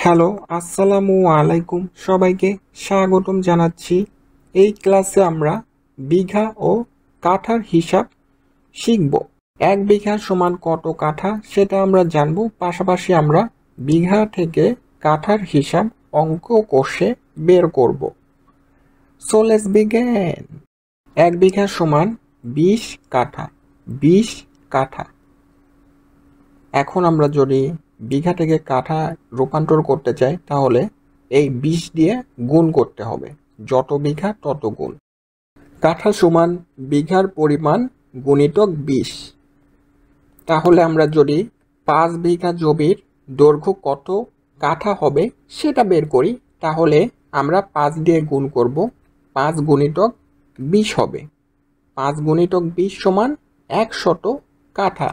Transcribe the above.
Hello, আসসালামু আলাইকুম। সবাইকে স্বাগতম জানাচ্ছি। এই ক্লাসে আমরা বিঘা ও কাঠার হিসাব শিখব। 1 বিঘা সমান কত কাঠা সেটা আমরা জানব। পাশাপাশি আমরা বিঘা থেকে কাঠার হিসাব অঙ্ক কষে বের করব। So let's begin. 1 বিঘা সমান 20 কাঠা। 20 কাঠা। এখন আমরা যদি বিঘা থেকে কাঠা রূপান্তর করতে চাই তাহলে এই 20 দিয়ে গুণ করতে হবে। যত বিঘা তত গুণ। কাঠা সমান বিঘার পরিমাণ গুণিতক 20। তাহলে আমরা যদি 5 বিঘা জমির দৈর্ঘ্য কত কাঠা হবে সেটা বের করি, তাহলে আমরা 5 দিয়ে গুণ করব। 5 গুণিতক 20 হবে। 5 গুণিতক 20 সমান 100 কাঠা।